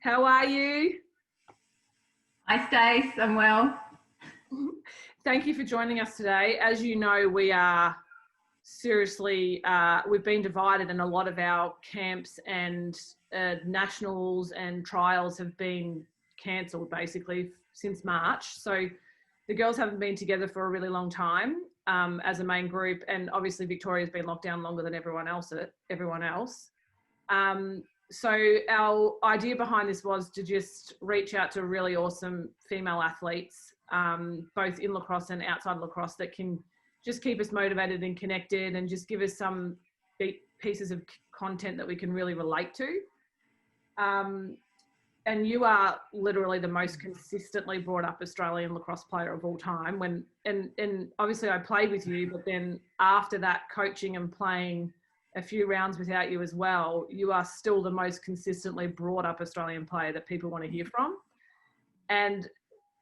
How are you? Hi, Stace. I'm well. Thank you for joining us today. As you know, we are seriously, we've been divided, and a lot of our camps and nationals and trials have been cancelled basically since March. So the girls haven't been together for a really long time as a main group, and obviously Victoria's been locked down longer than everyone else. So our idea behind this was to just reach out to really awesome female athletes, both in lacrosse and outside lacrosse, that can just keep us motivated and connected and just give us some pieces of content that we can really relate to. And you are literally the most consistently brought up Australian lacrosse player of all time. And obviously I played with you, but then after that, coaching and playing a few rounds without you as well, you are still the most consistently brought up Australian player that people want to hear from. And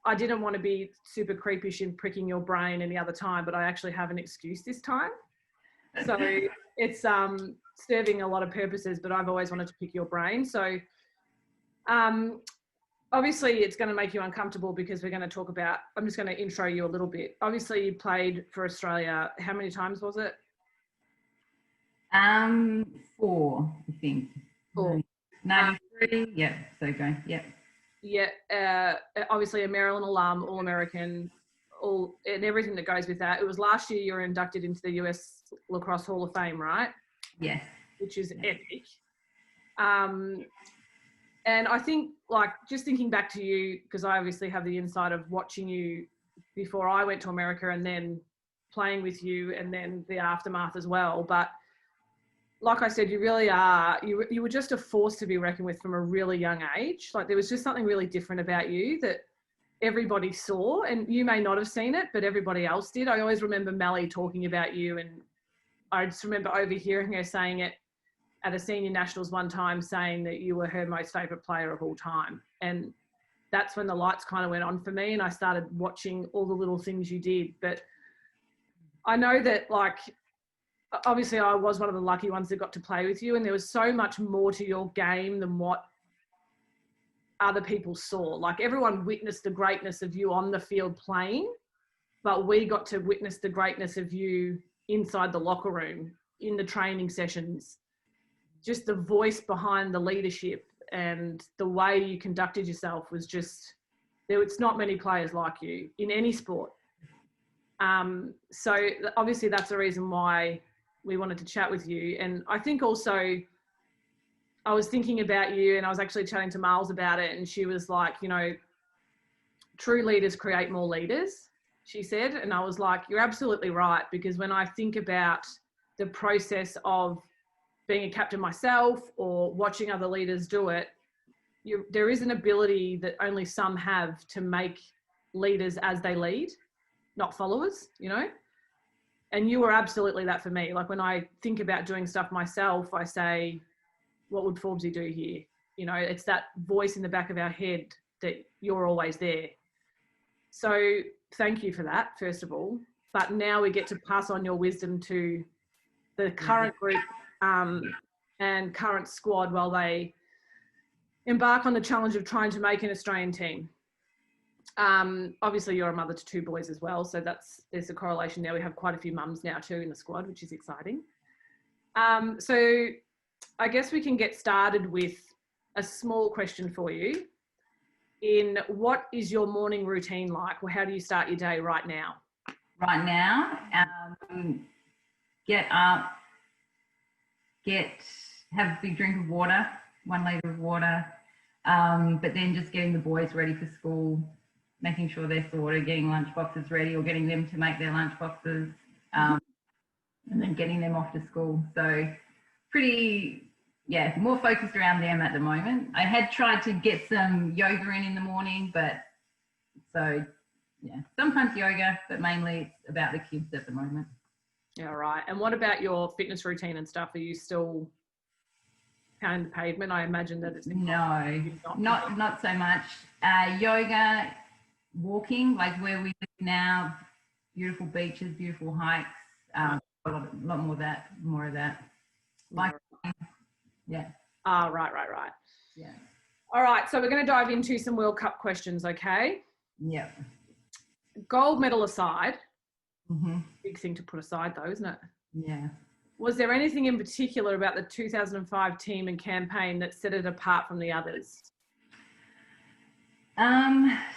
I didn't want to be super creepish in pricking your brain any other time, but I actually have an excuse this time. So it's serving a lot of purposes, but I've always wanted to pick your brain. So obviously it's going to make you uncomfortable because we're going to talk about, I'm just going to intro you a little bit. Obviously you played for Australia. How many times was it? 4, I think. 4. 93, yeah, so go, yeah. Yeah, obviously a Maryland alum, All-American, and everything that goes with that. It was last year you were inducted into the US Lacrosse Hall of Fame, right? Yes. Which is epic. And I think, like, just thinking back to you, because I obviously have the insight of watching you before I went to America and then playing with you and then the aftermath as well. But like I said, you really are, you were just a force to be reckoned with from a really young age. Like there was just something really different about you that everybody saw, and you may not have seen it, but everybody else did. I always remember Melly talking about you, and I just remember overhearing her saying it at a senior nationals one time, saying that you were her most favourite player of all time. And that's when the lights kind of went on for me and I started watching all the little things you did. But I know that, like, obviously I was one of the lucky ones that got to play with you, and there was so much more to your game than what other people saw. Like everyone witnessed the greatness of you on the field playing, but we got to witness the greatness of you inside the locker room, in the training sessions, just the voice behind the leadership and the way you conducted yourself was just, it's not many players like you in any sport. So obviously that's the reason why we wanted to chat with you. And I think also I was thinking about you, and I was actually chatting to Miles about it, and she was like, you know, true leaders create more leaders, she said. And I was like, you're absolutely right, because when I think about the process of being a captain myself or watching other leaders do it, there is an ability that only some have to make leaders as they lead, not followers, you know? And you were absolutely that for me. Like when I think about doing stuff myself, I say, what would Forbesy do here? You know, it's that voice in the back of our head that you're always there. So thank you for that, first of all. But now we get to pass on your wisdom to the current group and current squad while they embark on the challenge of trying to make an Australian team. Obviously you're a mother to 2 boys as well, so there's a correlation there. We have quite a few mums now too in the squad, which is exciting. So I guess we can get started with a small question for you. What is your morning routine like? Or how do you start your day right now? Right now, get up, have a big drink of water, 1 litre of water, but then just getting the boys ready for school, making sure they're sorted, getting lunch boxes ready or getting them to make their lunch boxes, and then getting them off to school. So pretty, yeah, more focused around them at the moment. I had tried to get some yoga in the morning, but so yeah, sometimes yoga, but mainly it's about the kids at the moment. Yeah, right. And what about your fitness routine and stuff? Are you still pounding the pavement? I imagine that it's no, not so much. Yoga, walking, like where we live now, beautiful beaches, beautiful hikes, a lot more of that. Like, yeah. Oh, right. Yeah. All right, so we're going to dive into some World Cup questions, okay? Yeah. Gold medal aside, Mm-hmm. big thing to put aside though, isn't it? Yeah. Was there anything in particular about the 2005 team and campaign that set it apart from the others?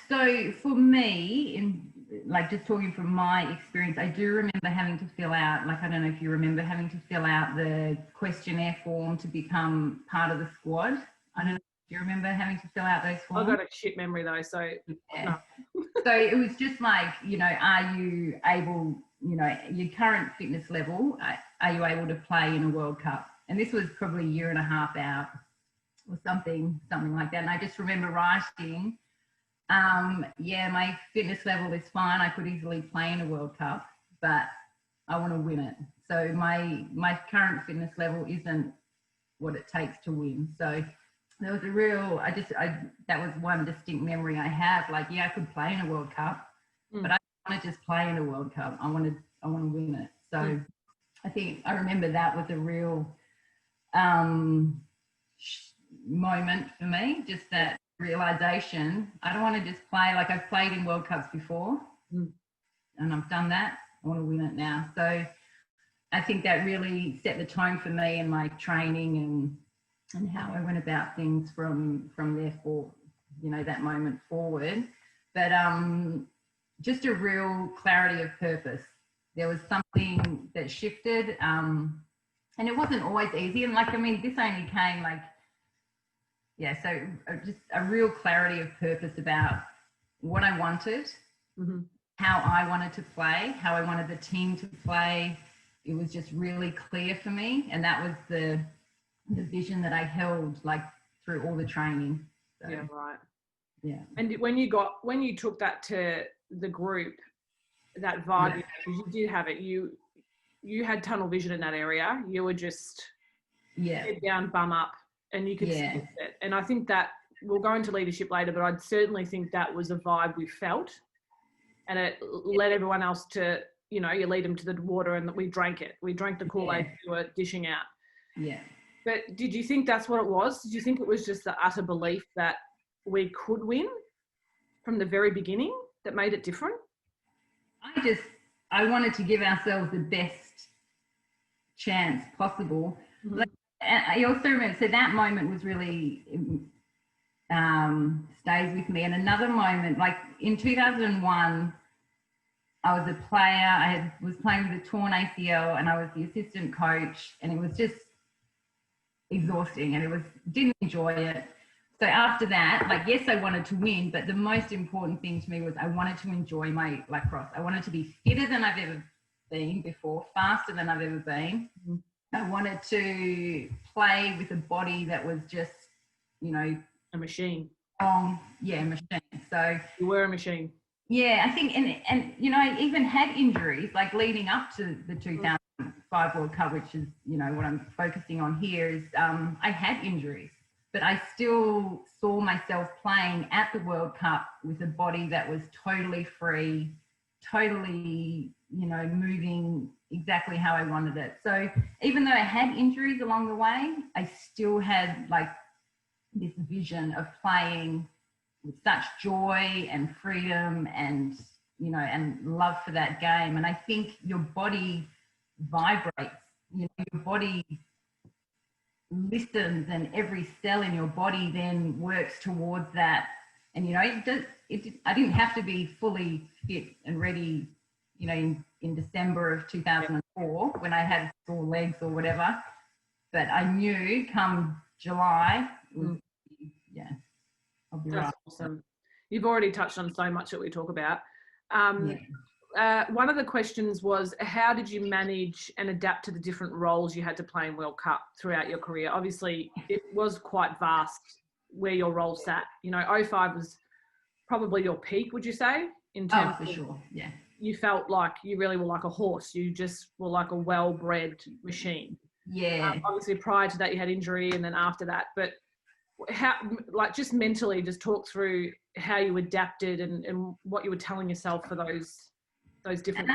So for me, in like just talking from my experience, I do remember having to fill out, like, I don't know if you remember having to fill out the questionnaire form to become part of the squad. I don't know if you remember having to fill out those forms. I've got a shit memory though, so Yeah. no. So it was just like, you know, are you able, you know, your current fitness level, are you able to play in a World Cup? And this was probably a year and a half out or something like that. And I just remember writing, yeah, my fitness level is fine. I could easily play in a World Cup, but I want to win it. So my current fitness level isn't what it takes to win. So there was a real, that was one distinct memory I have. Like, yeah, I could play in a World Cup, but I don't want to just play in a World Cup. I want to win it. So I think I remember that was a real moment for me, just that realization. I don't want to just play, like, I've played in World Cups before and I've done that. I want to win it now. So I think that really set the tone for me and my training and how I went about things from there for, you know, that moment forward. But just a real clarity of purpose. There was something that shifted, and it wasn't always easy. And like, I mean, this only came like, yeah, so just a real clarity of purpose about what I wanted, how I wanted to play, how I wanted the team to play. It was just really clear for me. And that was the vision that I held, like, through all the training. So, yeah, right. Yeah. And when you took that to the group, that vibe, Yeah. you did have it. You had tunnel vision in that area. You were just head down, bum up, and you could sense it. And I think that we'll go into leadership later, but I'd certainly think that was a vibe we felt, and it led everyone else to, you know, you lead them to the water, and we drank it. We drank the Kool-Aid you were dishing out. Yeah. But did you think that's what it was? Did you think it was just the utter belief that we could win from the very beginning that made it different? I wanted to give ourselves the best chance possible. Like, I also remember, so that moment was really stays with me. And another moment, like in 2001, I was a player. I was playing with a torn ACL, and I was the assistant coach, and it was just exhausting, and didn't enjoy it. So after that, like, yes, I wanted to win, but the most important thing to me was I wanted to enjoy my lacrosse. I wanted to be fitter than I've ever been before, faster than I've ever been. I wanted to play with a body that was just, you know, a machine. Machine. So you were a machine. Yeah, I think, and you know, I even had injuries, like leading up to the 2005 World Cup, which is, you know, what I'm focusing on here is I had injuries. But I still saw myself playing at the World Cup with a body that was totally free, totally, you know, moving exactly how I wanted it. So even though I had injuries along the way, I still had like this vision of playing with such joy and freedom and, you know, and love for that game. And I think your body vibrates, you know, your body listens, and every cell in your body then works towards that. And, you know, I didn't have to be fully fit and ready, you know, in December of 2004 when I had sore legs or whatever. But I knew come July, I'll be right. That's awesome. You've already touched on so much that we talk about. One of the questions was, how did you manage and adapt to the different roles you had to play in World Cup throughout your career? Obviously, it was quite vast where your role sat. You know, 05 was probably your peak, would you say? In terms for sure, yeah. You felt like you really were like a horse. You just were like a well-bred machine. Yeah. Obviously, prior to that, you had injury, and then after that. But how, like, just mentally, just talk through how you adapted and what you were telling yourself for those different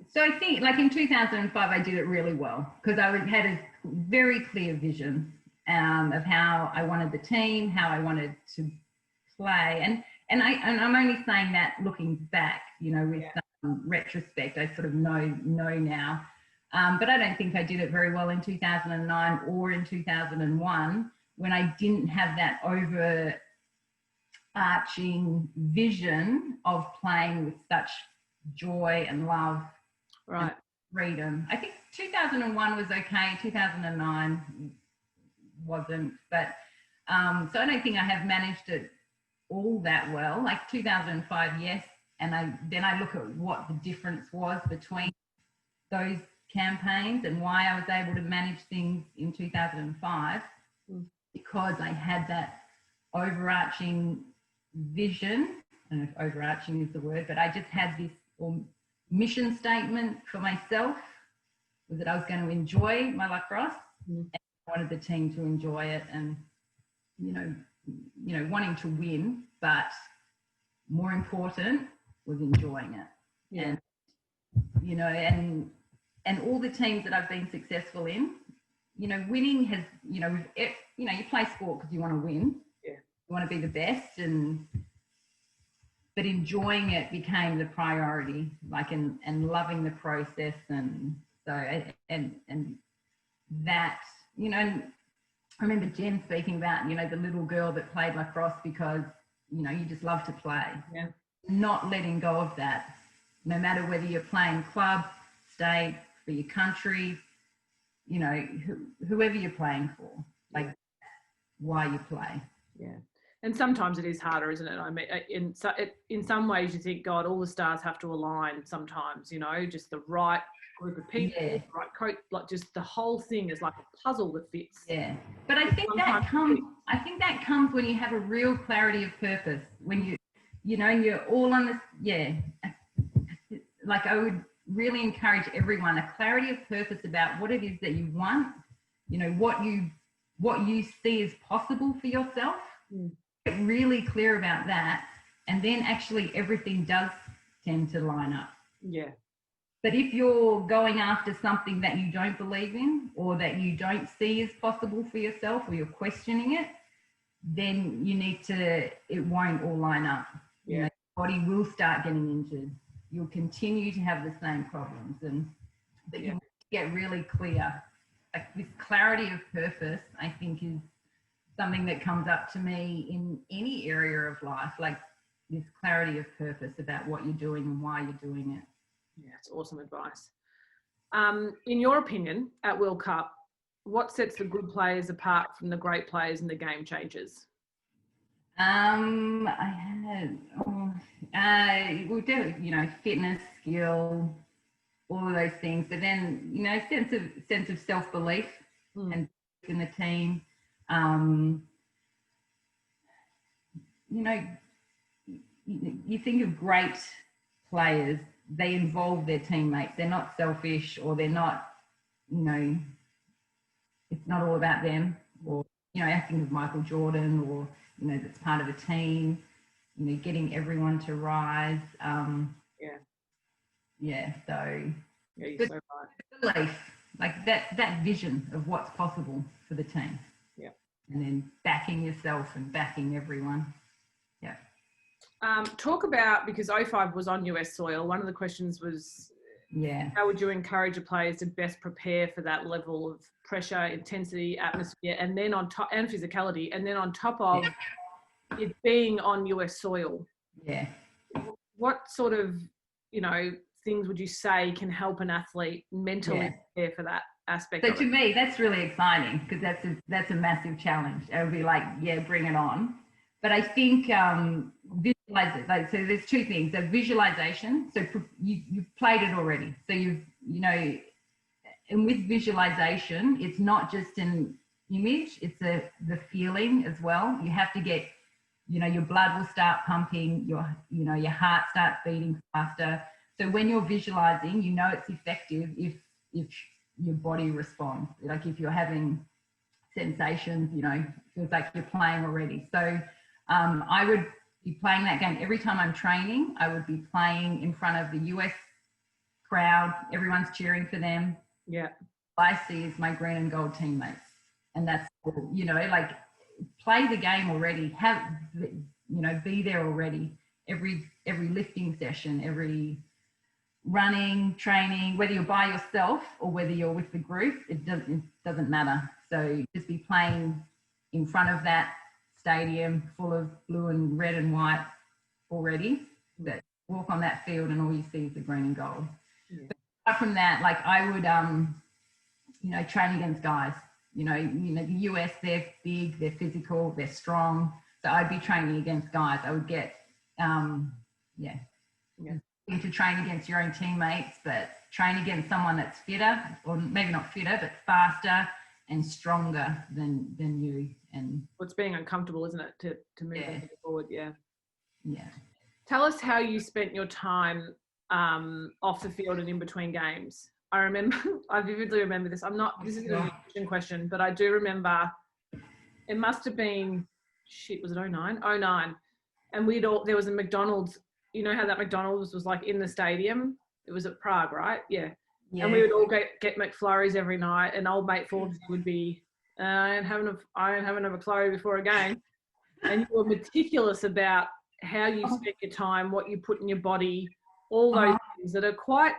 so I think like in 2005 I did it really well because I had a very clear vision, of how I wanted the team, how I wanted to play. And I'm only saying that looking back, you know, with retrospect, I sort of know now. But I don't think I did it very well in 2009 or in 2001 when I didn't have that overarching vision of playing with such joy and love, right, and freedom. I think 2001 was okay, 2009 wasn't, but so I don't think I have managed it all that well. Like 2005, yes, and then I look at what the difference was between those campaigns and why I was able to manage things in 2005, because I had that overarching vision. I don't know if overarching is the word, but I just had this mission statement for myself, was that I was going to enjoy my lacrosse, and I wanted the team to enjoy it, and you know, wanting to win, but more important was enjoying it. yeah. And you know, and all the teams that I've been successful in, you know, winning has, you know, you play sport because you want to win, you want to be the best, but enjoying it became the priority, like, and loving the process. And so, and that, you know, I remember Jen speaking about, you know, the little girl that played lacrosse because, you know, you just love to play. Yeah. Not letting go of that, no matter whether you're playing club, state, for your country, you know, whoever you're playing for, like why you play. Yeah. And sometimes it is harder, isn't it? I mean, in some ways you think, God, all the stars have to align sometimes, you know, just the right group of people, right coach, like just the whole thing is like a puzzle that fits. Yeah. But I think that comes when you have a real clarity of purpose, when you know, you're all on this, like I would really encourage everyone, a clarity of purpose about what it is that you want, you know, what you see as possible for yourself. Get really clear about that, and then actually everything does tend to line up. Yeah. But if you're going after something that you don't believe in, or that you don't see as possible for yourself, or you're questioning it, then it won't all line up. Yeah. You know, your body will start getting injured. You'll continue to have the same problems, but you get really clear. Like this clarity of purpose, I think, is something that comes up to me in any area of life, like this clarity of purpose about what you're doing and why you're doing it. Yeah, it's awesome advice. In your opinion, at World Cup, what sets the good players apart from the great players and the game changers? We'll do, you know, fitness, skill, all of those things, but then, you know, sense of self-belief and in the team. You know, you think of great players, they involve their teammates. They're not selfish, or they're not, you know, it's not all about them. Or, you know, I think of Michael Jordan, or, you know, that's part of a team, you know, getting everyone to rise. So you're so right. Belief, like that vision of what's possible for the team. Yeah. And then backing yourself and backing everyone. Yeah. Talk about, because 05 was on US soil, one of the questions was, how would you encourage the players to best prepare for that level of pressure, intensity, atmosphere, and then on top, and physicality, and then on top of it being on US soil? Yeah. What sort of, you know, things would you say can help an athlete mentally prepare for that aspect? So to me, that's really exciting, because that's a massive challenge. It would be like, bring it on. But I think visualize it. Like, so there's two things. So visualization. So you've played it already. So you know, and with visualization, it's not just an image. It's the feeling as well. You have to get, you know, your blood will start pumping. Your heart starts beating faster. So when you're visualizing, you know it's effective if your body responds. Like if you're having sensations, you know, it feels like you're playing already. So I would be playing that game every time I'm training. I would be playing in front of the US crowd. Everyone's cheering for them. Yeah. I see is my green and gold teammates, And that's, you know, like play the game already, have, you know, be there already. Every lifting session, every running, training, whether you're by yourself or whether you're with the group, it doesn't matter. So just be playing in front of that stadium full of blue and red and white already. That walk on that field and all you see is the green and gold. Yeah. But apart from that, like I would, you know, train against guys. You know, the US, they're big, they're physical, they're strong. So I'd be training against guys. I would get, to train against your own teammates, but train against someone that's fitter, or maybe not fitter, but faster and stronger than you. And it's being uncomfortable, isn't it, to move forward? Yeah. Tell us how you spent your time off the field and in between games. I vividly remember this. This isn't a nutrition question, but I do remember it must have been, was it 09? 09. And there was a McDonald's, you know how that McDonald's was like in the stadium? It was at Prague, right? Yeah. And we would all get McFlurries every night, and old mate Forbes would be, I ain't having a McFlurry before a game. And you were meticulous about how you spent your time, what you put in your body, all those things that are quite,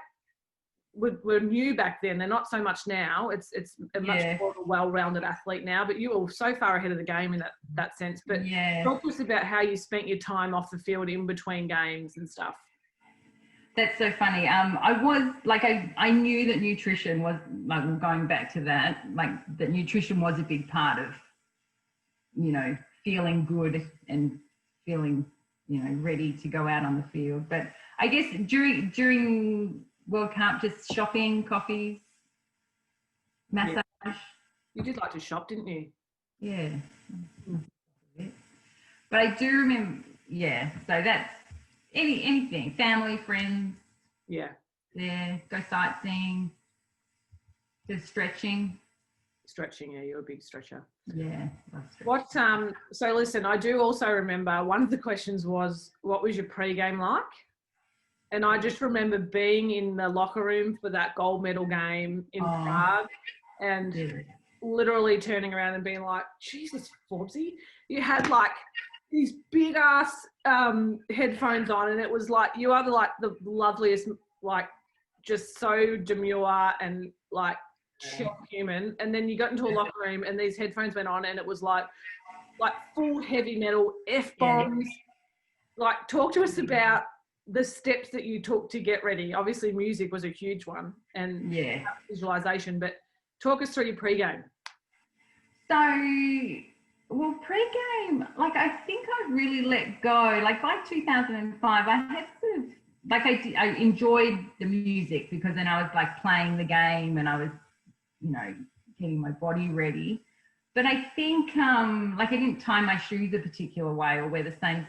were new back then. They're not so much now. It's a much more well-rounded athlete now, but you were so far ahead of the game in that sense. But talk to us about how you spent your time off the field in between games and stuff. That's so funny. I was like, I knew that nutrition was, like, going back to that, like that nutrition was a big part of, you know, feeling good and feeling, you know, ready to go out on the field. But I guess during World Cup, just shopping, coffees, massage. Yeah. You did like to shop, didn't you? Yeah. But I do remember, so that's anything, family, friends. Yeah. Go sightseeing, just stretching. Stretching, yeah, you're a big stretcher. Yeah. So listen, I do also remember one of the questions was, what was your pre-game like? And I just remember being in the locker room for that gold medal game in Prague and literally turning around and being like, Jesus, Forbesy, you had like these big ass headphones on, and it was like, you are the loveliest, like just so demure and like chill human. And then you got into a locker room and these headphones went on and it was like full heavy metal F-bombs. Like, talk to us about the steps that you took to get ready. Obviously music was a huge one and visualization, but talk us through your pre-game. So, well, pre-game, like I think I really let go. Like by 2005, I had sort of, like I enjoyed the music because then I was like playing the game and I was, you know, getting my body ready. But I think like I didn't tie my shoes a particular way or wear the same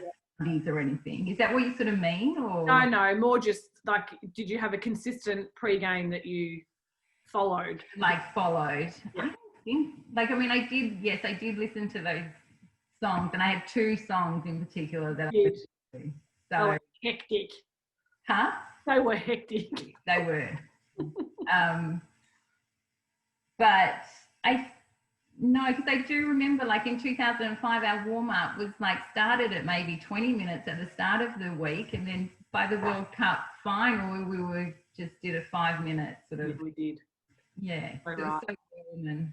or anything. Is that what you sort of mean? Or no, more just like, did you have a consistent pre-game that you followed? I don't think, like, I mean, I did listen to those songs, and I had two songs in particular that I did. So they were hectic. Huh? They were hectic. They were. But because I do remember, like in 2005, our warm-up was like started at maybe 20 minutes at the start of the week, and then by the World Cup final, we were just did a 5-minute sort of. Yeah, we did. Yeah. Right. So and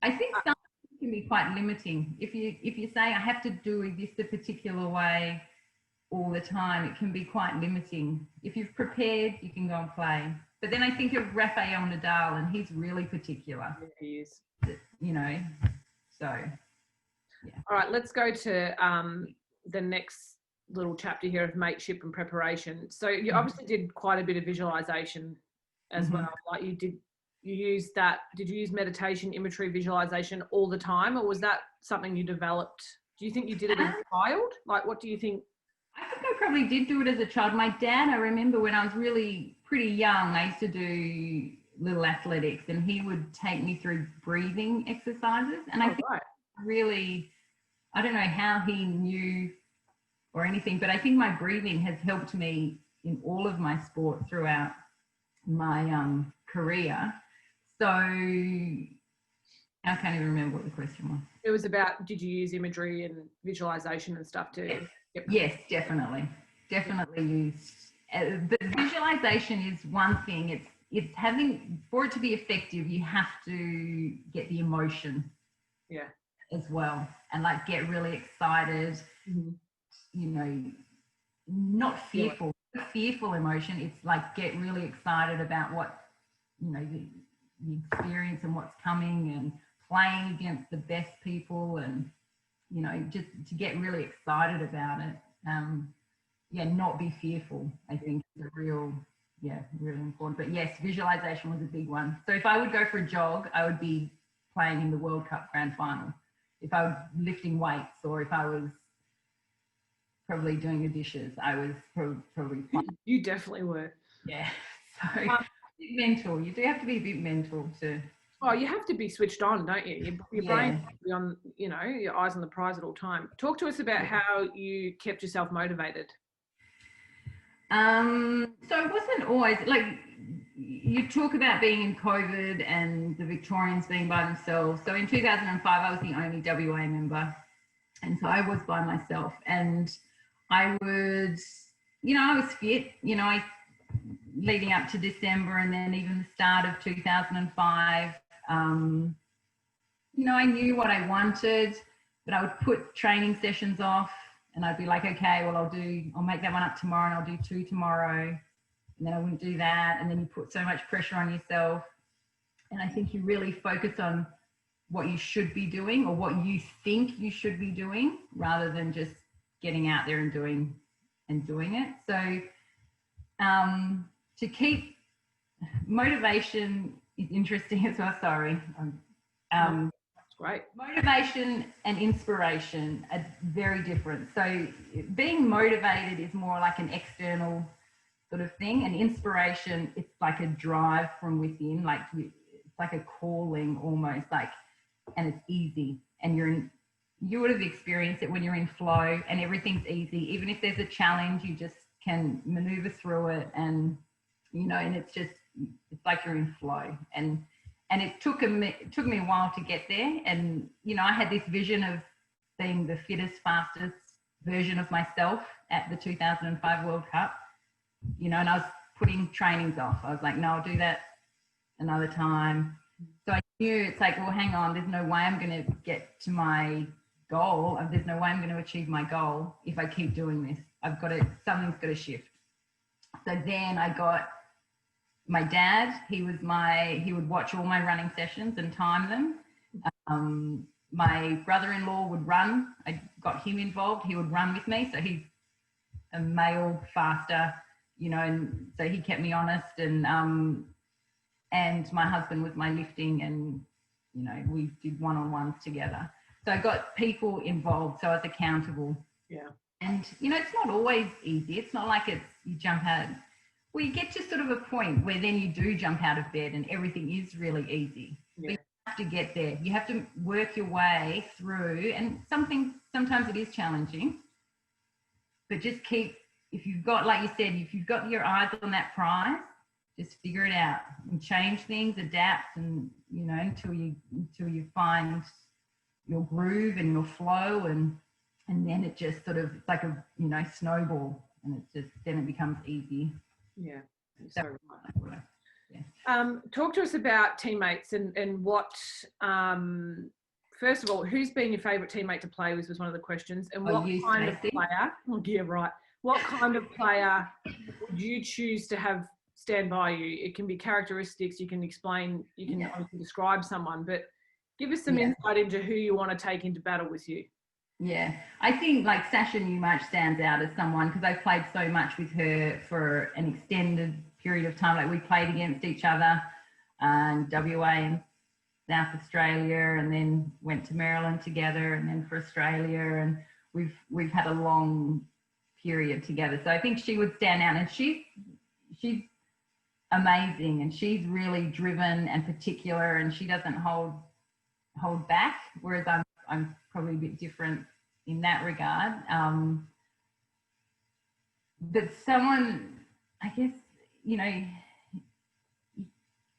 I think some can be quite limiting. If you say I have to do this a particular way all the time, it can be quite limiting. If you've prepared, you can go and play. But then I think of Rafael Nadal, and he's really particular. Yeah, he is. You know, so yeah. All right, let's go to the next little chapter here of mateship and preparation. So you obviously did quite a bit of visualization as well. Like did you use meditation, imagery, visualization all the time, or was that something you developed? Do you think you did it as a child? Like, what do you think? I think I probably did do it as a child. My dad, I remember when I was really pretty young, I used to do little athletics, and he would take me through breathing exercises. And I think really, I don't know how he knew or anything, but I think my breathing has helped me in all of my sport throughout my career. So, and I can't even remember what the question was. It was about, did you use imagery and visualization and stuff to get Yes, definitely. Definitely use. The visualization is one thing. It's having, for it to be effective, you have to get the emotion as well, and like get really excited, you know, not fearful, fearful emotion. It's like get really excited about what, you know, the experience and what's coming, and playing against the best people, and, you know, just to get really excited about it. Not be fearful, I think is a real, really important. But yes, visualization was a big one. So if I would go for a jog, I would be playing in the World Cup Grand Final. If I was lifting weights, or if I was probably doing the dishes, I was probably playing. You definitely were. Yeah. So mental. You do have to be a bit mental to. Oh, you have to be switched on, don't you? Your brain has to be on, you know, your eyes on the prize at all time. Talk to us about how you kept yourself motivated. So it wasn't always like, you talk about being in COVID and the Victorians being by themselves. So in 2005, I was the only WA member. And so I was by myself, and I would, you know, I was fit, you know, leading up to December, and then even the start of 2005, you know, I knew what I wanted, but I would put training sessions off, and I'd be like, okay, well, I'll make that one up tomorrow, and I'll do 2 tomorrow. And then I wouldn't do that. And then you put so much pressure on yourself. And I think you really focus on what you should be doing, or what you think you should be doing, rather than just getting out there and doing it. So to keep motivation is interesting as well. Sorry. That's great. Motivation and inspiration are very different. So being motivated is more like an external sort of thing, and inspiration, it's like a drive from within, like it's like a calling almost, like, and it's easy, and you would have experienced it when you're in flow and everything's easy. Even if there's a challenge, you just can maneuver through it, and, you know, and it's like you're in flow. And it took me a while to get there. And, you know, I had this vision of being the fittest, fastest version of myself at the 2005 World Cup, you know, and I was putting trainings off. I was like, no, I'll do that another time. So I knew, it's like, well, hang on, there's no way I'm going to get to my goal. There's no way I'm going to achieve my goal if I keep doing this. Something's got to shift. So then I got my dad. He would watch all my running sessions and time them. My brother-in-law would run. I got him involved. He would run with me. So he's a male, faster, you know, and so he kept me honest. And my husband was my lifting, and, you know, we did one-on-ones together. So I got people involved, so I was accountable. Yeah. And, you know, it's not always easy. It's not like you jump out. Well, you get to sort of a point where then you do jump out of bed and everything is really easy. Yeah. But you have to get there. You have to work your way through, and sometimes it is challenging, but just if you've got, like you said, if you've got your eyes on that prize, just figure it out and change things, adapt, and, you know, until you find your groove and your flow, and then it just sort of, it's like a, you know, snowball, and then it becomes easy. Yeah. So right. Yeah. Talk to us about teammates and what, first of all, who's been your favourite teammate to play with was one of the questions, and what kind of player? Oh, yeah, right. What kind of player would you choose to have stand by you? It can be characteristics. You can explain. You can obviously describe someone, but give us some insight into who you want to take into battle with you. Yeah, I think like Sasha Newmarch stands out as someone, because I've played so much with her for an extended period of time. Like, we played against each other, WA and South Australia, and then went to Maryland together, and then for Australia, and we've had a long period together. So I think she would stand out, and she's amazing, and she's really driven and particular, and she doesn't hold back, whereas I'm probably a bit different in that regard. But someone, I guess, you know,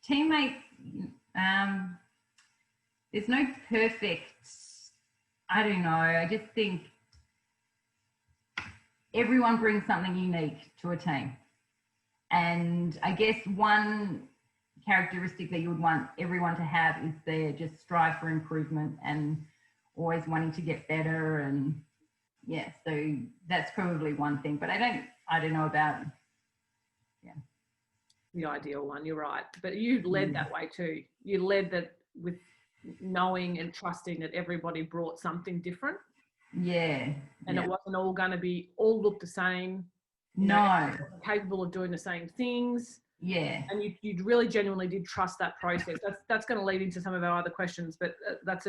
teammates, there's no perfect, I don't know. I just think everyone brings something unique to a team. And I guess one characteristic that you would want everyone to have is their just strive for improvement and always wanting to get better. And yeah, so that's probably one thing. But I don't know about, yeah, the ideal one. You're right, but you led that way too. You led that with knowing and trusting that everybody brought something different. Yeah. And it wasn't all going to be all look the same. No. Capable of doing the same things. Yeah. And you really genuinely did trust that process. That's going to lead into some of our other questions, but that's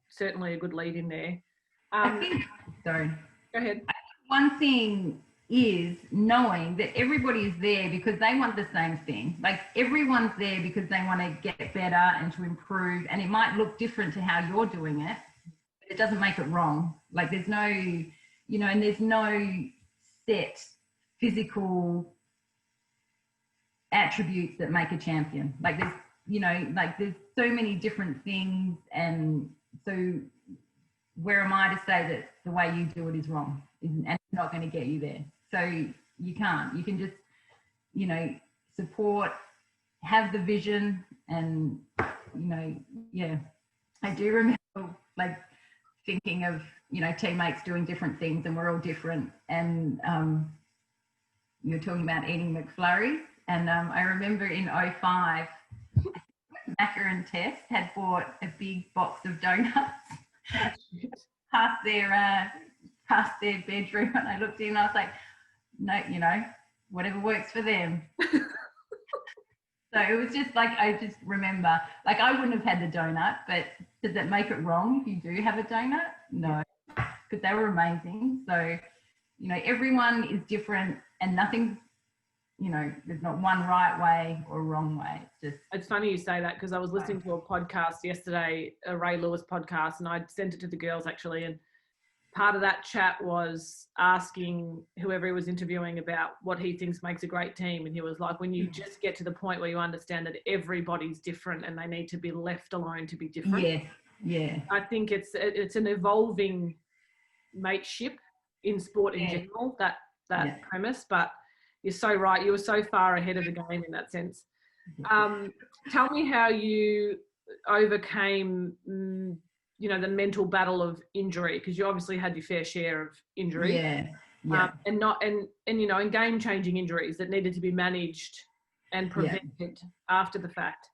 certainly a good lead in there. I think, sorry. Go ahead. One thing is knowing that everybody is there because they want the same thing. Like everyone's there because they want to get better and to improve, and it might look different to how you're doing it, but it doesn't make it wrong. Like there's no, and there's no set physical attributes that make a champion. Like there's so many different things, and so where am I to say that the way you do it is wrong and it's not going to get you there? So you can't. You can just, support, have the vision, and, yeah. I do remember like thinking of, teammates doing different things and we're all different. And you're talking about eating McFlurries. And I remember in 2005, Macca and Tess had bought a big box of donuts past their bedroom, and I looked in and I was like, no, whatever works for them. So it was just like, I just remember, like I wouldn't have had the donut, but does that make it wrong if you do have a donut? No, because they were amazing. So, everyone is different and nothing, there's not one right way or wrong way. It's funny you say that because I was listening to a podcast yesterday, a Ray Lewis podcast, and I sent it to the girls actually. And part of that chat was asking whoever he was interviewing about what he thinks makes a great team. And he was like, when you just get to the point where you understand that everybody's different and they need to be left alone to be different. Yeah. I think it's an evolving mateship in sport in general, that premise, but you're so right. You were so far ahead of the game in that sense. Tell me how you overcame, the mental battle of injury, because you obviously had your fair share of injury. Yeah. And game-changing injuries that needed to be managed and prevented after the fact.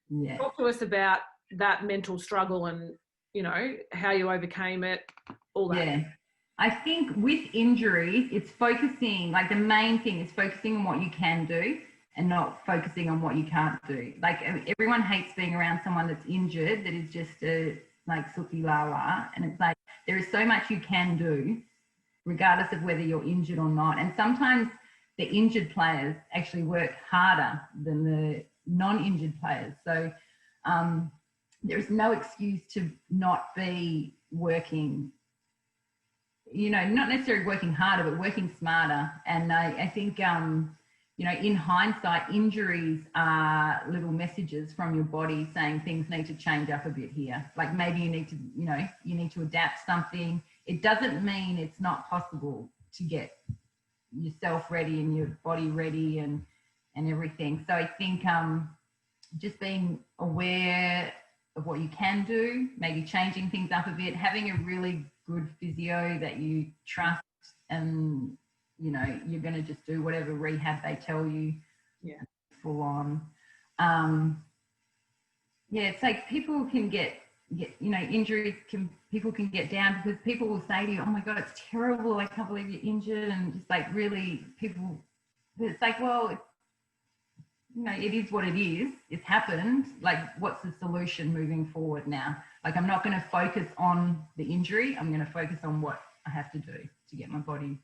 Yeah. Talk to us about that mental struggle and, how you overcame it, all that. Yeah. I think with injuries, it's focusing, like the main thing is focusing on what you can do and not focusing on what you can't do. Like everyone hates being around someone that's injured, that is just like suki lawa. And it's like, there is so much you can do regardless of whether you're injured or not. And sometimes the injured players actually work harder than the non-injured players. So there's no excuse to not be working, not necessarily working harder, but working smarter. And I think, in hindsight, injuries are little messages from your body saying things need to change up a bit here. Like maybe you need to, you need to adapt something. It doesn't mean it's not possible to get yourself ready and your body ready and everything. So I think just being aware of what you can do, maybe changing things up a bit, having a really good physio that you trust, and you're going to just do whatever rehab they tell you. Full on. It's like people can get injuries, people can get down because people will say to you, oh my God, it's terrible, I can't believe you're injured, and just like really people, it's like, well, it is what it is, it's happened, like what's the solution moving forward now? Like I'm not going to focus on the injury, I'm going to focus on what I have to do to get my body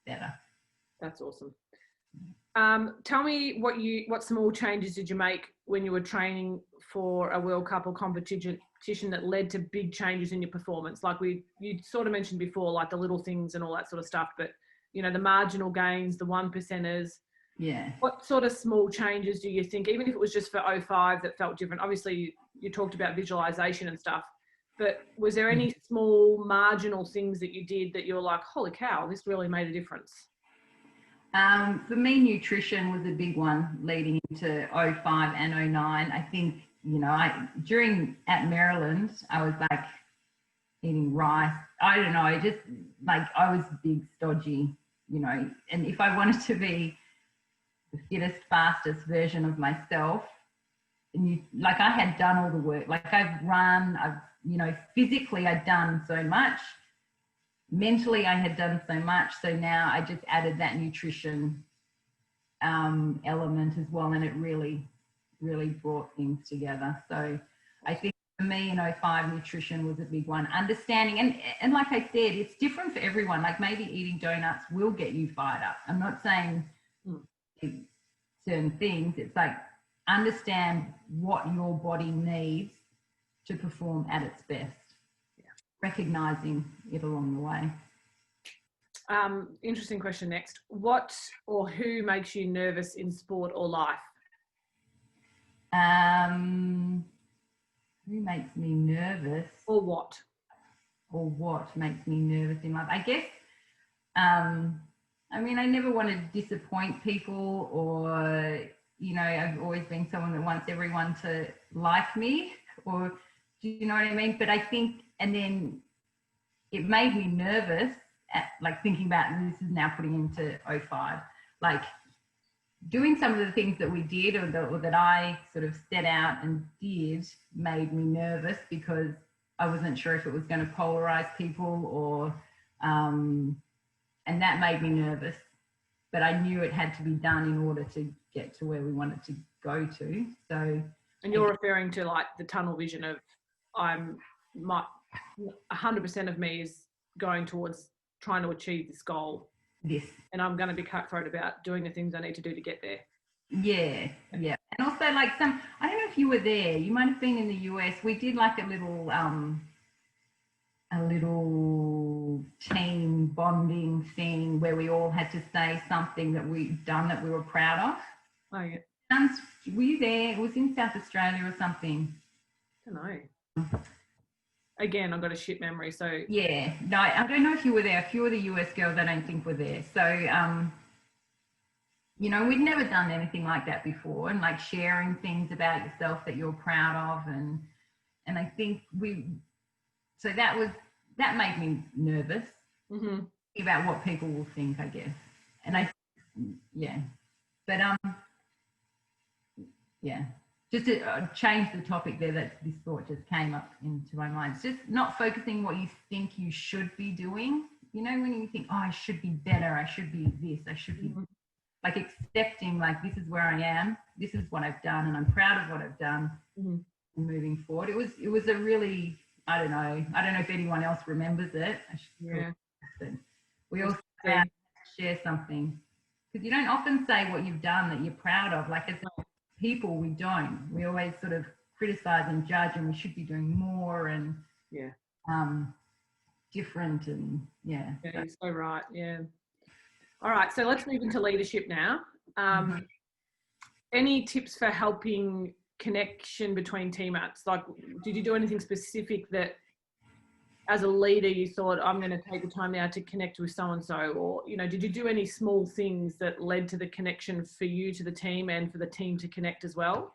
better. That's awesome. Tell me what small changes did you make when you were training for a World Cup or competition that led to big changes in your performance? Like you sort of mentioned before, like the little things and all that sort of stuff, but the marginal gains, the 1%ers, Yeah. What sort of small changes do you think, even if it was just for '05 that felt different? Obviously, you talked about visualization and stuff, but was there any small marginal things that you did that you were like, holy cow, this really made a difference? For me, nutrition was a big one leading into '05 and '09. I think, you know, at Maryland, I was like eating rice. I don't know, just like I was big, stodgy, you know, and if I wanted to be the fittest, fastest version of myself, and like I had done all the work, like you know, physically I'd done so much. Mentally, I had done so much. So now I just added that nutrition element as well. And it really, really brought things together. So I think for me in '05, nutrition was a big one. Understanding, and like I said, it's different for everyone. Like maybe eating donuts will get you fired up. I'm not saying certain things. It's like understand what your body needs to perform at its best. Recognizing it along the way. Interesting question next. What or who makes you nervous in sport or life? Who makes me nervous? Or what? Or what makes me nervous in life? I guess, I mean, I never want to disappoint people, or, you know, I've always been someone that wants everyone to like me, or do you know what I mean? But I think, and then it made me nervous at like thinking about, and this is now putting into '05, like doing some of the things that we did or that I sort of set out and did made me nervous because I wasn't sure if it was going to polarize people or, and that made me nervous, but I knew it had to be done in order to get to where we wanted to go to. So, and you're referring to like the tunnel vision of 100% of me is going towards trying to achieve this goal. Yes. And I'm going to be cutthroat about doing the things I need to do to get there. Yeah, yeah. And also like I don't know if you were there, you might have been in the US. We did like a little team bonding thing where we all had to say something that we'd done that we were proud of. Oh, yeah. Were you there? It was in South Australia or something. I don't know. Again, I've got a shit memory, so... Yeah, no, I don't know if you were there. A few of the US girls I don't think were there. So, you know, we'd never done anything like that before, and like sharing things about yourself that you're proud of. And I think so that made me nervous about what people will think, I guess. And but yeah. Just to change the topic there, that this thought just came up into my mind. It's just not focusing what you think you should be doing. You know, when you think, oh, I should be better, I should be this, I should be like accepting, like, this is where I am, this is what I've done, and I'm proud of what I've done and moving forward. It was a really, I don't know if anyone else remembers it. We all share something, because you don't often say what you've done that you're proud of. Like, it's people, we don't. We always sort of criticize and judge, and we should be doing more and different, and yeah, you're so right. Yeah. All right, so let's move into leadership now. Any tips for helping connection between teammates? Like, did you do anything specific that as a leader you thought, I'm going to take the time now to connect with so-and-so? Or, you know, did you do any small things that led to the connection for you to the team and for the team to connect as well?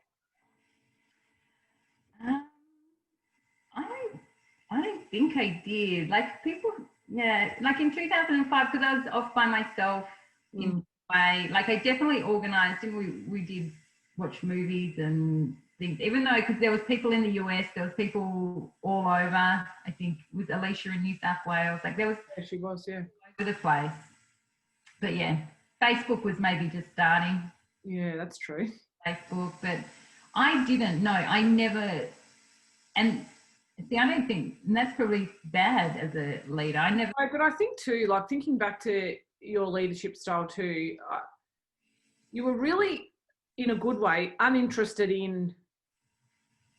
I don't think I did. Like, people, like in 2005, because I was off by myself in my, like, I definitely organized, and we did watch movies and things, even though, because there was people in the US, there was people all over. I think with Alicia in New South Wales, like there was, she was, all over the place. But yeah, Facebook was maybe just starting. Yeah, that's true. Facebook, but I didn't know. I never, and see, I don't think, and that's probably bad as a leader. I never. But I think too, like thinking back to your leadership style too, you were really, in a good way, uninterested in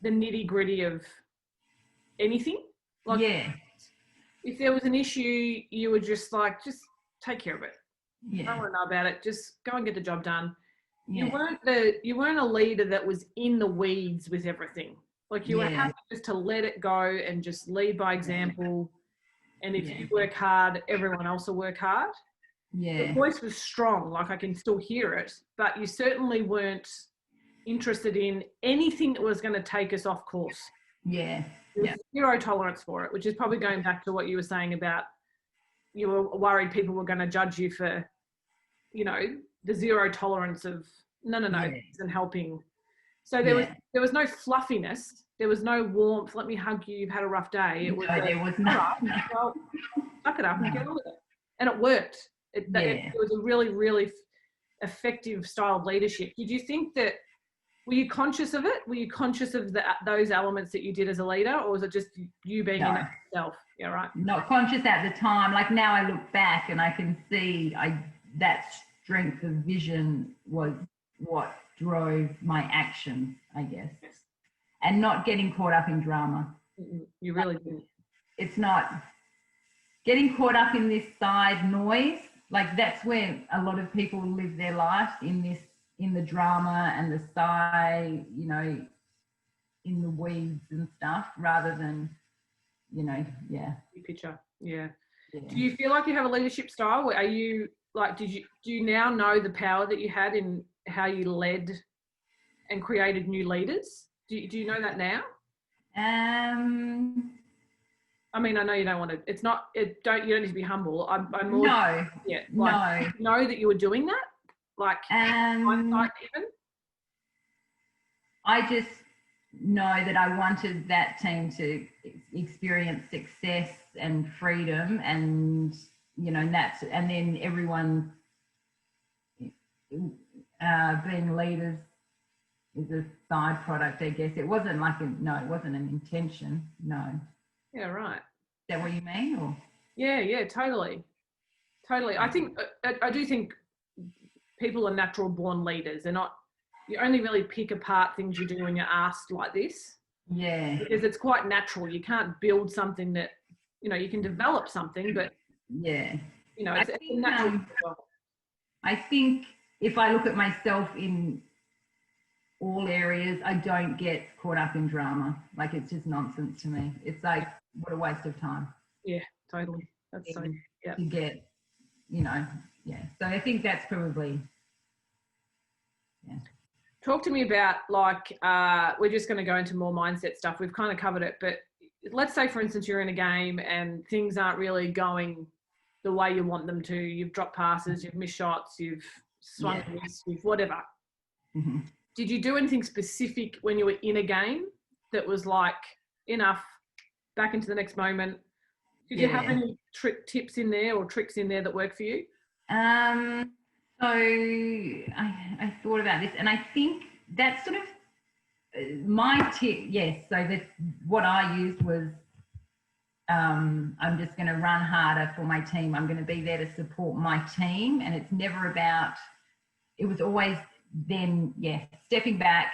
the nitty gritty of anything. Like, if there was an issue, you were just like, just take care of it. I don't want to know about it. Just go and get the job done. Yeah. You weren't a leader that was in the weeds with everything. Like you were happy just to let it go and just lead by example. And if you work hard, everyone else will work hard. Yeah. The voice was strong, like I can still hear it, but you certainly weren't interested in anything that was going to take us off course. Yeah. There was zero tolerance for it, which is probably going back to what you were saying about you were worried people were going to judge you for, you know, the zero tolerance of no, this isn't helping. So there was no fluffiness. There was no warmth. Let me hug you. You've had a rough day. It was there was not. Well, suck it up and get on with it. And it worked. It was a really, really effective style of leadership. Did you think that, were you conscious of it? Were you conscious of those elements that you did as a leader, or was it just you being in it yourself? Yeah, right. Not conscious at the time. Like now I look back and I can see that strength of vision was what drove my action, I guess. Yes. And not getting caught up in drama. You really didn't. It's not getting caught up in this side noise. Like that's where a lot of people live their life, in the drama and the side, you know, in the weeds and stuff, rather than, you know, Big picture. Yeah. Do you feel like you have a leadership style? Are you like, do you now know the power that you had in how you led and created new leaders? Do you know that now? I mean, I know you don't want to. It's not. You don't need to be humble. I'm more. No. Yeah. Like, no. Know that you were doing that. Like hindsight even. I just know that I wanted that team to experience success and freedom, and you know, and then everyone being leaders is a side product, I guess. It wasn't like it wasn't an intention. No. Yeah, right. Is that what you mean? Or? Yeah, totally. I do think people are natural born leaders. They're not, you only really pick apart things you do when you're asked like this. Yeah. Because it's quite natural. You can't build something that, you know, you can develop something, but you know, it's natural. I think if I look at myself in all areas, I don't get caught up in drama. Like it's just nonsense to me. It's like, what a waste of time. Yeah, totally. That's so, yeah. To get, you know, So I think that's probably, Talk to me about like, we're just going to go into more mindset stuff. We've kind of covered it, but let's say for instance, you're in a game and things aren't really going the way you want them to. You've dropped passes, you've missed shots, you've swung a miss, you've whatever. Mm-hmm. Did you do anything specific when you were in a game that was like, enough, back into the next moment? Did you have any tips in there or tricks in there that work for you? So I thought about this, and I think that's sort of my tip. Yes. So what I used was, I'm just going to run harder for my team. I'm going to be there to support my team, and it's never about. It was always then, stepping back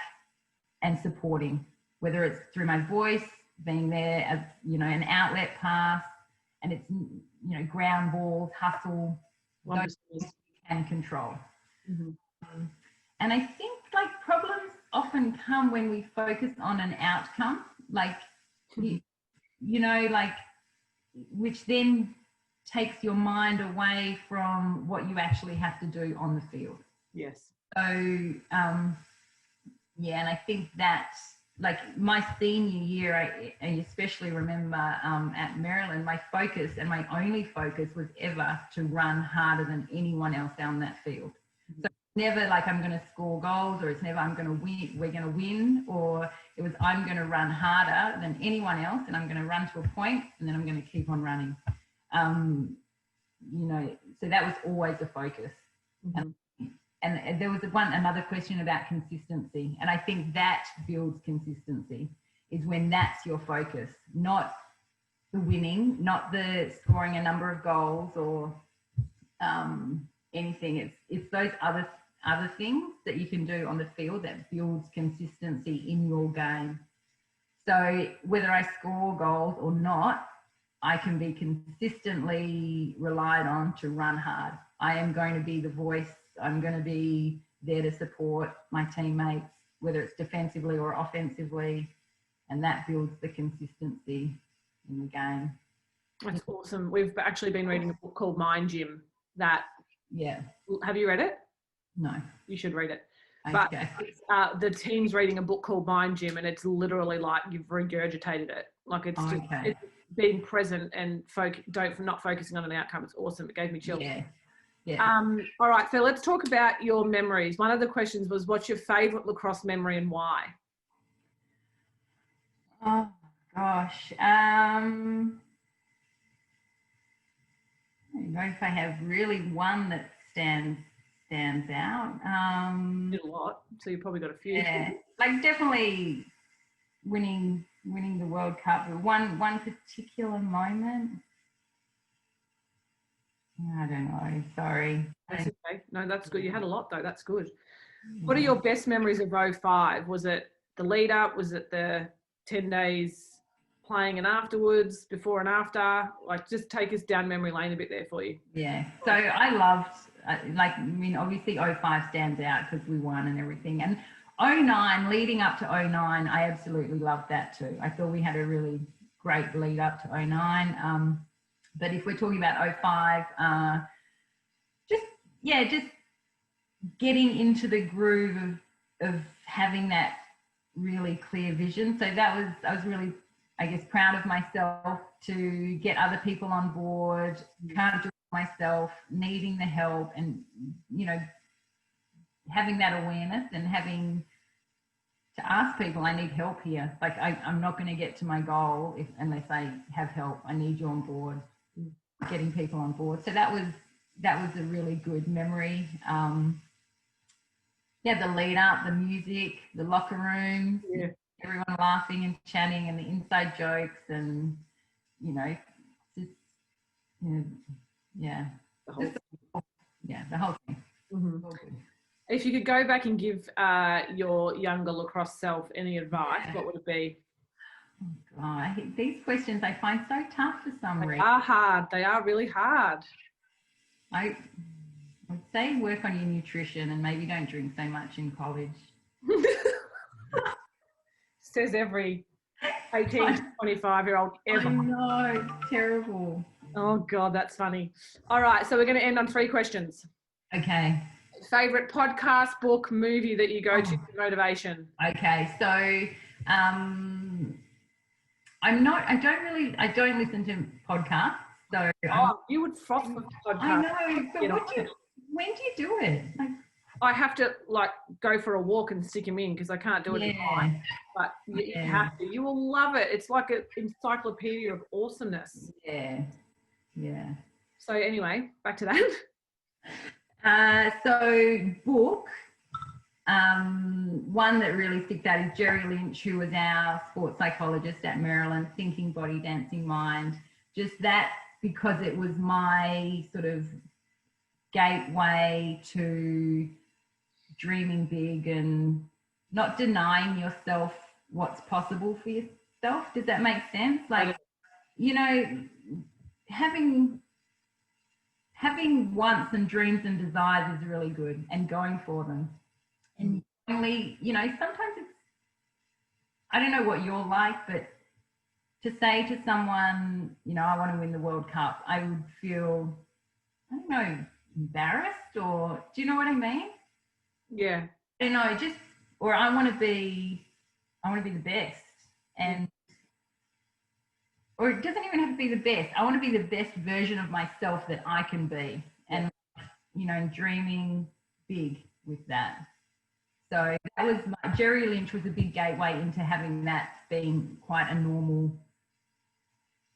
and supporting, whether it's through my voice, being there as, you know, an outlet pass, and it's, you know, ground balls, hustle, those things you can control. Mm-hmm. And I think like problems often come when we focus on an outcome, like, you know, like, which then takes your mind away from what you actually have to do on the field. Yes. So, and I think that's like my senior year, I especially remember at Maryland, my focus and my only focus was ever to run harder than anyone else down that field. Mm-hmm. So never like I'm going to score goals, or it's never I'm going to win, we're going to win, or it was I'm going to run harder than anyone else, and I'm going to run to a point, and then I'm going to keep on running. You know, so that was always a focus. Mm-hmm. And there was another question about consistency. And I think that builds consistency, is when that's your focus, not the winning, not the scoring a number of goals or anything. It's those other things that you can do on the field that builds consistency in your game. So whether I score goals or not, I can be consistently relied on to run hard. I am going to be the voice. I'm going to be there to support my teammates, whether it's defensively or offensively, and that builds the consistency in the game. That's awesome. We've actually been reading a book called Mind Gym. Have you read it? No. You should read it. Okay. But the team's reading a book called Mind Gym, and it's literally like you've regurgitated it. Like it's just it's being present and not focusing on an outcome. It's awesome. It gave me chills. Yeah. All right, so let's talk about your memories. One of the questions was, what's your favourite lacrosse memory and why? Oh gosh. I don't know if I have really one that stands out. Did a lot, so you probably got a few. Yeah, like definitely winning the World Cup. But one particular moment, I don't know. Sorry. That's okay. No, that's good. You had a lot though. That's good. Yeah. What are your best memories of 05? Was it the lead up? Was it the 10 days playing and afterwards, before and after? Like, just take us down memory lane a bit there for you. Yeah. So I loved, obviously 05 stands out because we won and everything. And 09, leading up to 09, I absolutely loved that too. I thought we had a really great lead up to 09. But if we're talking about 05, just getting into the groove of having that really clear vision. So I was really, I guess, proud of myself to get other people on board, can't do it myself, needing the help, and, having that awareness and having to ask people, I need help here. Like, I'm not going to get to my goal unless I have help. I need you on board, getting people on board. So that was a really good memory. The lead up, the music, the locker room, everyone laughing and chatting, and the inside jokes, and the whole thing. Mm-hmm. If you could go back and give your younger lacrosse self any advice, what would it be? Oh God, these questions I find so tough for some reason. They are hard. They are really hard. I would say work on your nutrition and maybe don't drink so much in college. Says every 18 to 25-year-old ever. I know, it's terrible. Oh God, that's funny. All right, so we're going to end on 3 questions. Okay. Favorite podcast, book, movie that you go to for motivation? Okay, so I don't listen to podcasts. So you would froth with podcasts. I know, but when do you do it? I have to go for a walk and stick them in because I can't do it at night. But you have to. You will love it. It's like an encyclopedia of awesomeness. Yeah. So anyway, back to that. So book, one that really sticks out is Jerry Lynch, who was our sports psychologist at Maryland, Thinking Body, Dancing Mind. Just that, because it was my sort of gateway to dreaming big and not denying yourself what's possible for yourself. Does that make sense? Like, having wants and dreams and desires is really good, and going for them. And only, sometimes it's, I don't know what you're like, but to say to someone, I want to win the World Cup, I would feel, I don't know, embarrassed, or do you know what I mean? Yeah. I don't know, or I want to be the best, and or it doesn't even have to be the best. I want to be the best version of myself that I can be, and dreaming big with that. So that was Jerry Lynch was a big gateway into having that being quite a normal,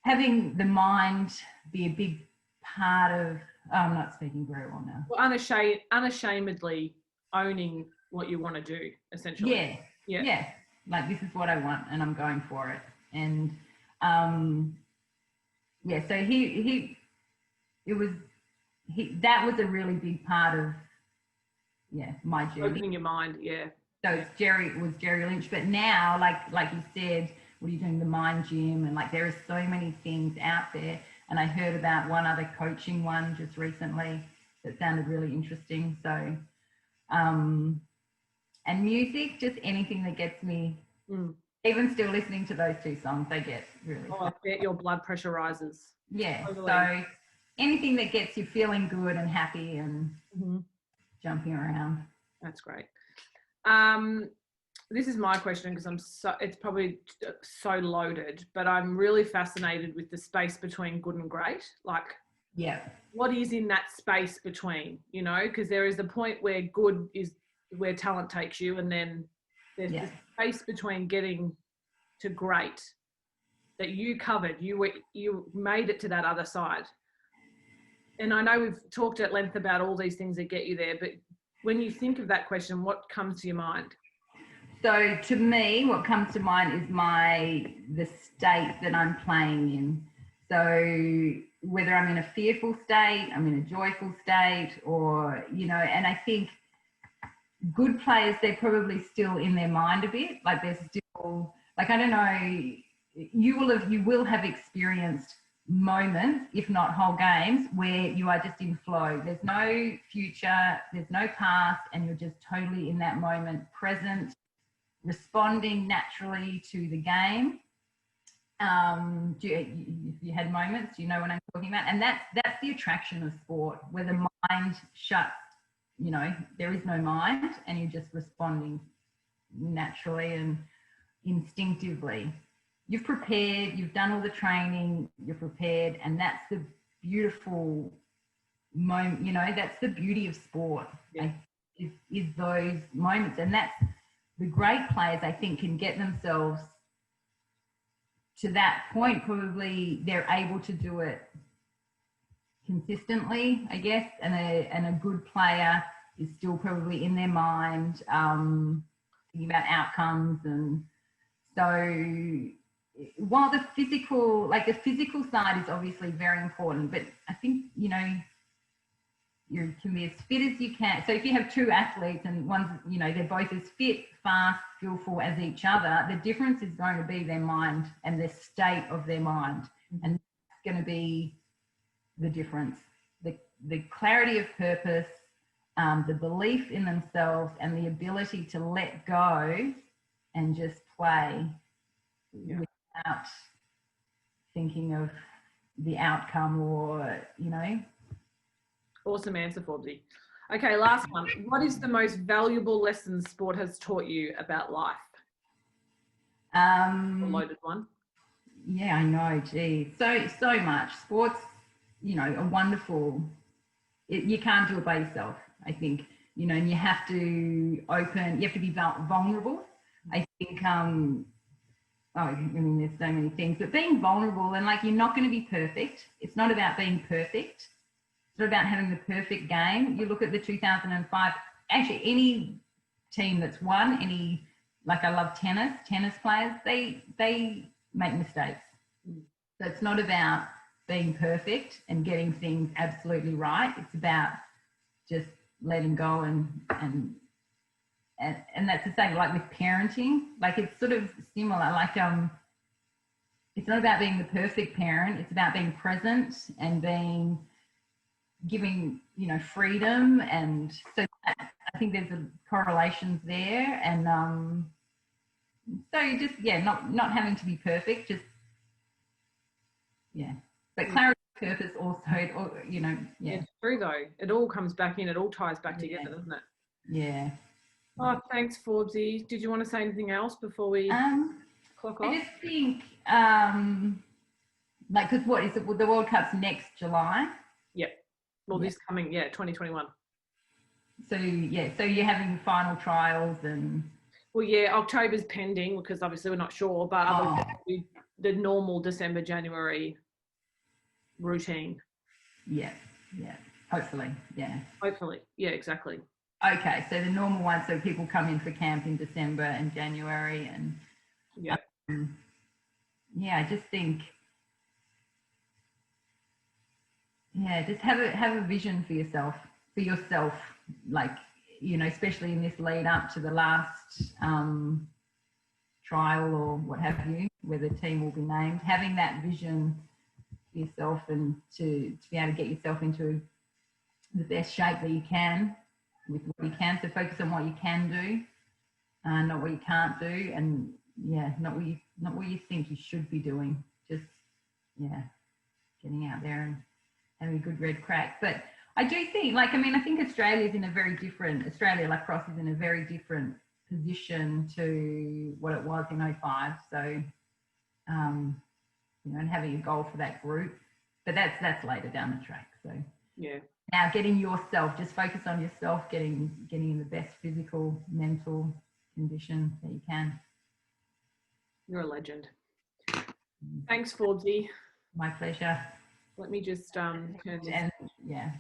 having the mind be a big part of. I'm not speaking very well now. Well, unashamedly owning what you want to do, essentially. Yeah. Like, this is what I want, and I'm going for it. And so that was a really big part of my journey. Opening your mind, So it was Jerry Lynch, but now, like you said, what are you doing? The Mind Gym, and there are so many things out there. And I heard about one other coaching one just recently that sounded really interesting. So, and music, just anything that gets me, even still listening to those two songs, they get really. Oh, I bet your blood pressure rises. Yeah. Totally. So anything that gets you feeling good and happy and jumping around. That's great. This is my question because it's probably so loaded, but I'm really fascinated with the space between good and great. Like, what is in that space between, you know, because there is the point where good is where talent takes you, and then there's the space between getting to great that you covered. You made it to that other side. And I know we've talked at length about all these things that get you there, but when you think of that question, what comes to your mind? So to me, what comes to mind is the state that I'm playing in. So whether I'm in a fearful state, I'm in a joyful state, or, you know, and I think good players, they're probably still in their mind a bit. Like they're still, like, I don't know, you will have experienced moments, if not whole games, where you are just in flow. There's no future, there's no past, and you're just totally in that moment, present, responding naturally to the game. If you had moments, do you know what I'm talking about? And that's the attraction of sport, where the mind shuts, you know, there is no mind, and you're just responding naturally and instinctively. You've prepared, you've done all the training, you're prepared, and that's the beautiful moment, you know, that's the beauty of sport, is those moments. And that's the great players, I think, can get themselves to that point. Probably they're able to do it consistently, I guess, and a good player is still probably in their mind, thinking about outcomes. And so while the physical side is obviously very important, but I think, you know, you can be as fit as you can. So if you have two athletes and one's, you know, they're both as fit, fast, skillful as each other, the difference is going to be their mind and the state of their mind. And that's going to be the difference. The clarity of purpose, the belief in themselves, and the ability to let go and just play without thinking of the outcome, or, you know. Awesome answer, Forbesy. Okay, last one. What is the most valuable lesson sport has taught you about life? A loaded one. Yeah, I know. Gee, so much. Sports, you know, are wonderful. You can't do it by yourself, I think, you know, and you have to be vulnerable. I think, I mean, there's so many things, but being vulnerable, and like, you're not going to be perfect. It's not about being perfect. It's not about having the perfect game. You look at the 2005, actually any team that's won, like I love tennis players, they make mistakes. So it's not about being perfect and getting things absolutely right. It's about just letting go and that's the same, like with parenting. Like, it's sort of similar. Like, it's not about being the perfect parent. It's about being present and giving, you know, freedom. And so I think there's correlations there. And so you just, not having to be perfect, just, but clarity of purpose also, you know, It's true though. It all comes back in, it all ties back together, doesn't it? Yeah. Oh, thanks, Forbesy. Did you want to say anything else before we clock off? I just think, like, because what is it? Well, the World Cup's next July. Yep. Well, this coming, 2021. So you're having final trials and. Well, October's pending because obviously we're not sure, but the normal December, January routine. Yeah. Hopefully, Hopefully, exactly. Okay, so the normal one, so people come in for camp in December and January, and I just think, just have a vision for yourself, like, you know, especially in this lead up to the last trial or what have you, where the team will be named, having that vision for yourself and to be able to get yourself into the best shape that you can with what you can. So focus on what you can do, not what you can't do, and yeah, not what you think you should be doing. Just getting out there and having a good red crack. But I do think, like, I mean, I think Australia lacrosse is in a very different position to what it was in '05. So, and having a goal for that group, but that's later down the track. So yeah. Now getting yourself, just focus on yourself, getting in the best physical, mental condition that you can. You're a legend. Thanks, Forbesy. My pleasure. Let me just turn this. And yeah.